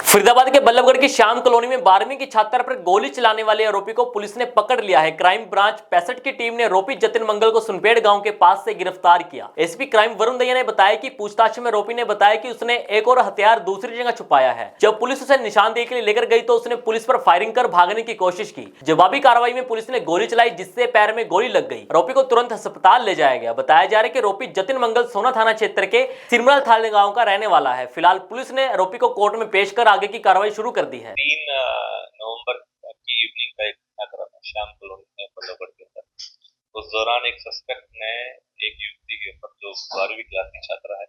फरीदाबाद के बल्लभगढ़ की श्याम कॉलोनी में 12वीं की छात्रा पर गोली चलाने वाले आरोपी को पुलिस ने पकड़ लिया है। क्राइम ब्रांच 65 की टीम ने आरोपी जतिन मंगल को सुनपेड़ गांव के पास से गिरफ्तार किया। एसपी क्राइम वरुण दहिया ने बताया कि पूछताछ में आरोपी ने बताया कि उसने एक और हथियार दूसरी जगह छुपाया है। जब पुलिस उसे निशानदेही के लिए लेकर गई तो उसने पुलिस पर फायरिंग कर भागने की कोशिश की। जवाबी कार्रवाई में पुलिस ने गोली चलाई, जिससे पैर में गोली लग गई। आरोपी को तुरंत अस्पताल ले जाया गया। बताया जा रहा है कि आरोपी जतिन मंगल सोना थाना क्षेत्र के सिरमल थाने गांव का रहने वाला है। फिलहाल पुलिस ने आरोपी को कोर्ट में पेश कर आगे की कार्रवाई शुरू कर दी है। 3 नवंबर की इवनिंग का एक घटना था श्याम कॉलोनी में बल्लभगढ़ के अंदर। उस दौरान एक सस्पेक्ट ने एक युवती के ऊपर, जो 12वीं क्लास की छात्रा है,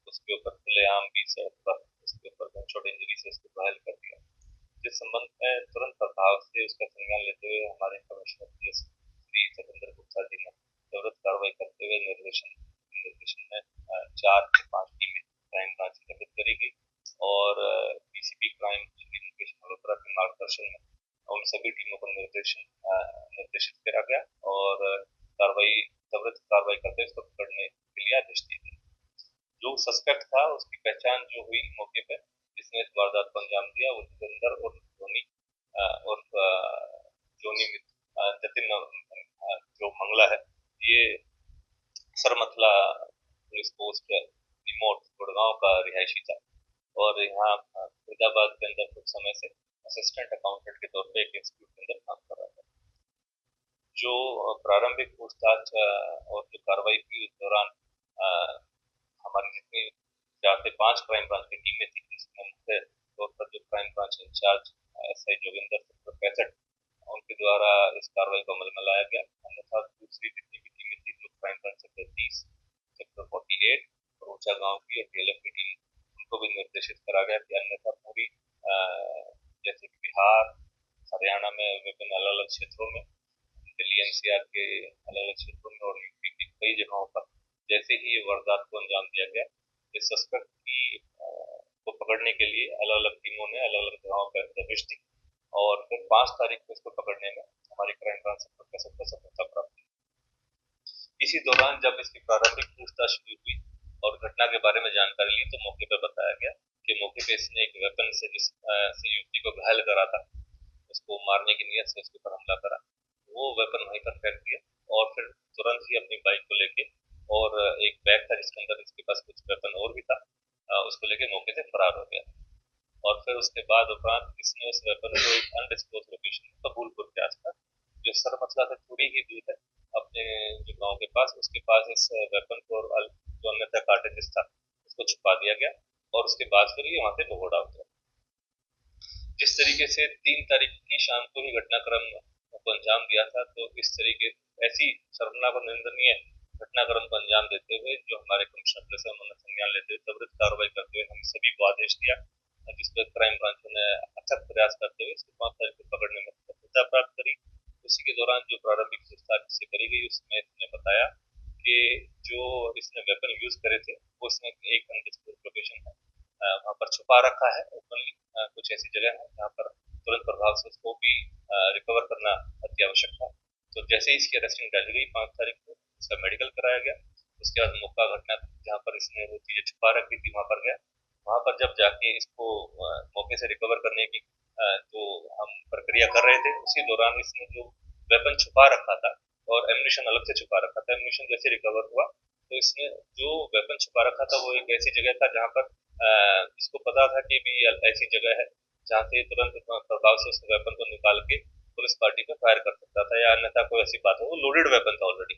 उसके ऊपर खुलेआम की सड़क पर उसके ऊपर गनशॉट इंजरी से उसको घायल कर दिया। जिस संबंध में तुरंत प्रभाव से उसका संज्ञान लेते हुए हमारे कमिश्नर पुलिस श्री सतेंद्र गुप्ता जी ने त्वरित कार्रवाई करते हुए निर्देशन में 4 से 5 टीमें क्राइम ब्रांच गठित करी गई और डीसीपी क्राइम श्री मुकेश मल्होत्रा के मार्गदर्शन में उन सभी टीमों को निर्देशित करा गया और त्वरित कार्रवाई करते उसको पकड़ने के लिए आदेश दिए गए। जो सस्पेक्ट था उसकी पहचान जो हुई मौके पर, जिसने इस वारदात को अंजाम दिया, वो जितेंद्र और धोनी और जोनी जतिन जो मंगला है, ये सरमथला पुलिस पोस्ट रिमोट गुड़गांव का रिहायशी था और यहाँ फरीदाबाद के अंदर कुछ समय से असिस्टेंट अकाउंटेंट के तौर पे एक इंस्टीट्यूट के अंदर काम कर रहा था। जो प्रारंभिक पूछताछ और जो कार्रवाई की उस दौरान हमारी जितनी 4 से 5 क्राइम ब्रांच की टीमें थी, जिसमें मुख्य तौर पर जो crime branch incharge SI Joginder sector 65, उनके द्वारा इस कार्रवाई को अमल में लाया गया। अन्यथा दूसरी जितनी भी टीमें थी, जो क्राइम ब्रांच सेक्टर 30, सेक्टर 48 और ऊंचा गांव की और डीएलएफ की टीम, उनको भी निर्देशित करा गया कि अन्यथा पूरी जैसे कि बिहार, हरियाणा में विभिन्न अलग अलग क्षेत्रों में, दिल्ली एनसीआर के अलग अलग क्षेत्रों में और यूपी की कई जगहों पर जैसे ही ये वारदात को अंजाम दिया गया, इस सस्पेक्ट की को पकड़ने के लिए अलग अलग टीमों ने अलग अलग जगहों पर दबिश दी और फिर 5 तारीख को इसको पकड़ने में हमारी क्राइम ब्रांच सेक्टर को सफलता प्राप्त हुई। इसी दौरान जब इसकी प्रारंभिक पूछताछ शुरू हुई और घटना के बारे में जानकारी ली तो मौके पर बताया गया कि मौके पे इसने एक वेपन से जिस युवती को घायल करा था, उसको मारने की नीयत से उसके ऊपर हमला करा, वो वेपन वहीं पर फेंक दिया और फिर तुरंत ही अपनी बाइक को लेके और एक बैग था जिसके अंदर इसके पास कुछ वेपन और भी था, उसको लेके मौके से फरार हो गया। और फिर उसके बाद उपरांत इसने उस वेपन को एक अनडिस्क्लोज लोकेशन कबूलपुर के आसपास, जो सरमथला से थोड़ी ही दूर है, अपने जो गांव के पास, उसके पास इस वेपन को और जो अन्यथा कार्टेजेस था उसको छुपा दिया गया और उसके बाद फिर ये वहां से भगोड़ा हो गया। जिस तरीके से 3 तारीख की शाम को ही घटनाक्रम को अंजाम दिया था, तो इस तरीके ऐसी शर्मनाक और निंदनीय घटनाक्रम को अंजाम देते हुए जो हमारे कमिश्नर पुलिस उन्होंने संज्ञान लेते हुए त्वरित कार्रवाई करते हुए हम सभी को आदेश दिया, जिस पर क्राइम ब्रांच ने अथक प्रयास करते हुए इसको 5 तारीख को पकड़ने में सफलता प्राप्त करी। उसी के दौरान जो प्रारंभिक पूछताछ से करी गई उसमें इसने बताया कि जो इसने वेपन यूज करे थे वो इसने एक अनडिस्क्लोज लोकेशन है वहां पर छुपा रखा है। ओपनली कुछ ऐसी जगह है जहाँ पर तुरंत प्रभाव से उसको भी रिकवर करना अति आवश्यक था। तो जैसे ही इसकी अरेस्टिंग डाली गई 5 तारीख को, इसका मेडिकल कराया गया। उसके बाद मौका घटना जहाँ पर इसने वो चीजें छुपा रखी थी वहां पर गया। वहां पर जब जाके इसको मौके से रिकवर करने की जो हम प्रक्रिया कर रहे थे, उसी दौरान इसने जो वेपन छुपा रखा था और एम्यूनिशन अलग से छुपा रखा था, एम्यूनिशन जैसे रिकवर हुआ तो इसने जो वेपन छुपा रखा था वो एक ऐसी जगह था जहाँ पर इसको पता था कि भी ऐसी जगह है जहाँ से तुरंत प्रभाव से उस वेपन को निकाल के पुलिस पार्टी पे फायर कर सकता था, या अन्यथा कोई ऐसी बात है, वो लोडेड वेपन था ऑलरेडी।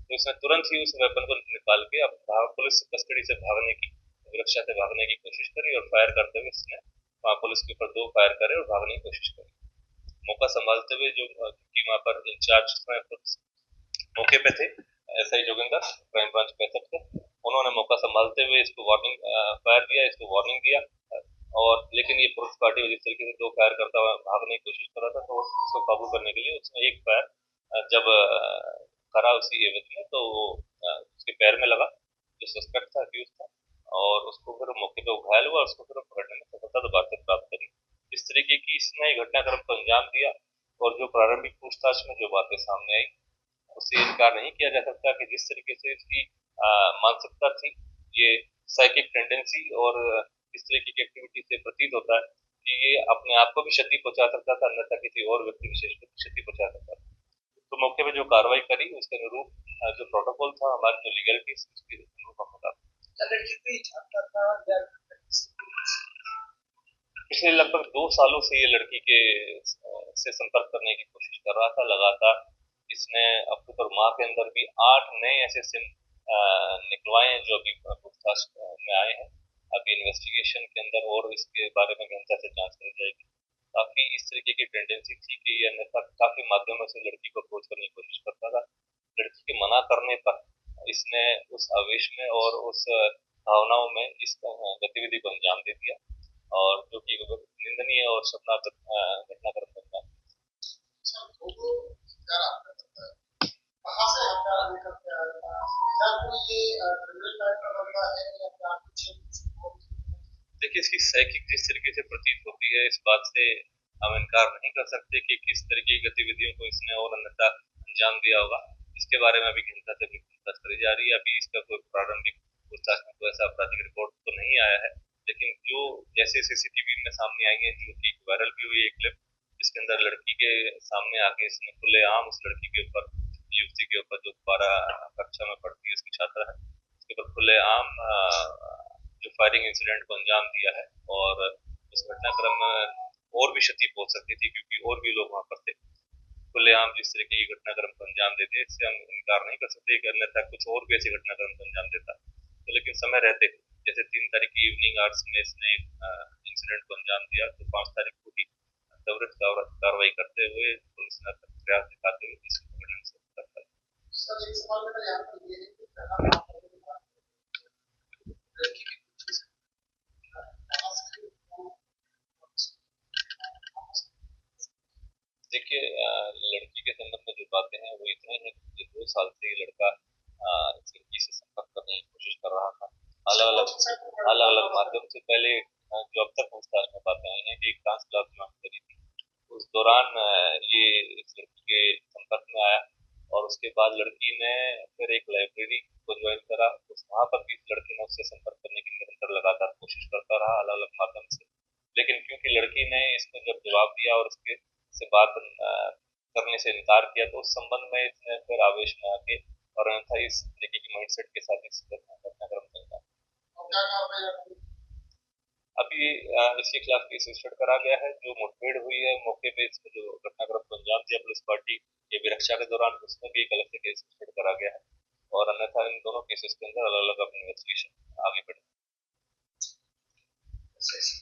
तो इसने तुरंत ही उस वेपन को निकाल के अब पुलिस कस्टडी से भागने की, सुरक्षा से भागने की कोशिश करी और फायर करते हुए इसने पुलिस के ऊपर 2 फायर करे और भागने की कोशिश करी। मौका संभालते हुए जो वहाँ पर इंचार्ज मौके पे थे, एसआई जोगिंदर क्राइम ब्रांच 65 थे, उन्होंने मौका संभालते हुए इसको वार्निंग फायर दिया, इसको वार्निंग दिया और लेकिन ये पुलिस पार्टी जिस तरीके से 2 फायर करता हुआ भागने की कोशिश कर रहा था, तो उसको काबू करने के लिए उसने एक फायर जब करा उसी एवज में, तो वो उसके पैर में लगा, जो सस्पेक्ट था, अक्यूज था, और उसको फिर मौके पे घायल हुआ, उसको फिर पकड़ने में सफलता दोबारा से प्राप्त करी। इस तरीके की इसने घटनाक्रम को अंजाम दिया और जो प्रारंभिक पूछताछ में जो बातें सामने आई उससे इनकार नहीं किया जा सकता कि जिस तरीके से इसकी मानसिकता थी, ये साइकिक टेंडेंसी और इस तरीके की एक्टिविटी से प्रतीत होता है कि ये अपने आप को भी क्षति पहुंचा सकता था, अन्यथा किसी और व्यक्ति विशेष को भी क्षति पहुंचा सकता था। तो मौके पे जो कार्रवाई करी उसके अनुरूप जो प्रोटोकॉल था, हमारी जो लीगलिटीज उसके अनुरूप हम बता पिछले लगभग 2 सालों से ये लड़की के से संपर्क करने की कोशिश कर रहा था लगातार। इसने अक्टूबर माह के अंदर भी 8 नए ऐसे सिम निकलवाए हैं जो अभी पूछताछ में आए हैं। अभी इन्वेस्टिगेशन के अंदर और इसके बारे में गहनता से जांच की जाएगी। काफी इस तरीके की टेंडेंसी थी कि ये अन्यथा काफी माध्यमों से लड़की को अप्रोच करने की कोशिश करता था। लड़की के मना करने पर इसने उस आवेश में और उस भावनाओं में इस गतिविधि को अंजाम दे दिया, और जो कि निंदनीय और शर्मनाक घटनाक्रम बनता है। कहाँ से हथियार लेकर के आया था? क्या कोई ये क्रिमिनल टाइप का बंदा है या क्या कुछ? देखिए, इसकी साइकिक जिस तरीके से प्रतीत होती है, इस बात से हम इनकार नहीं कर सकते कि किस तरह की गतिविधियों को इसने और अन्यथा अंजाम दिया होगा। इसके बारे में अभी गहनता से पूछताछ करी जा रही है। अभी इसका कोई प्रारंभिक पूछताछ में कोई ऐसा आपराधिक रिपोर्ट तो नहीं आया है, लेकिन जो जैसे सीसीटीवी में सामने आई है, जो कि वायरल भी हुई है क्लिप, जिसके अंदर लड़की के सामने आके इसने खुलेआम उस लड़की के ऊपर, युवती के ऊपर जो 12 कक्षा में पढ़ती है, उसकी छात्रा है, उसके ऊपर खुलेआम जो फायरिंग इंसिडेंट को अंजाम दिया है। और उस घटनाक्रम में और भी क्षति पहुंच सकती थी क्योंकि और भी लोग वहां पर थे। खुलेआम जिस तरीके की घटनाक्रम को अंजाम देते, इससे हम इनकार नहीं कर सकते कि अन्यथा कुछ और भी ऐसे घटनाक्रम को अंजाम देता। तो लेकिन समय रहते, जैसे 3 तारीख की इवनिंग आवर्स में इसने इंसिडेंट को अंजाम दिया, तो 5 तारीख को भी त्वरित कार्रवाई करते हुए पुलिस ने प्रयास दिखाते हुए इसको पकड़ने में सफलता पाई। सर एक सवाल मेरा यहाँ पर ये है कि पहला लड़की की देखिए, लड़की के संबंध में जो बातें हैं वो इतनी है कि 2 साल से ये लड़का इस लड़की से संपर्क करने की कोशिश कर रहा था। अलग अलग माध्यम से। पहले जो अब तक पूछताछ में बातें आई हैं कि एक डांस क्लास ज्वाइन करी थी, उस दौरान ये इस लड़की के संपर्क में आया, और उसके बाद लड़की ने फिर एक लाइब्रेरी को ज्वाइन करा। वहां पर भी इस लड़की ने उससे संपर्क करने की निरंतर लगातार कोशिश करता रहा अलग अलग माध्यम से। लेकिन क्योंकि लड़की ने इसको जब जवाब दिया और उसके से बात करने से इनकार किया, तो उस संबंध में इसने फिर आवेश में आके और अन्यथा इस तरीके की माइंडसेट के साथ इस घटनाक्रम चलता। अभी इसके खिलाफ केस रजिस्टर्ड करा गया है। जो मुठभेड़ हुई है मौके पे, इसमें जो घटनाक्रम को अंजाम दिया पुलिस पार्टी ये विरक्षा के दौरान, उसमें भी एक अलग से केस रजिस्टर्ड करा गया है, और अन्यथा इन दोनों केसेस के अंदर अलग अलग अपनी इन्वेस्टिगेशन आगे बढ़ी।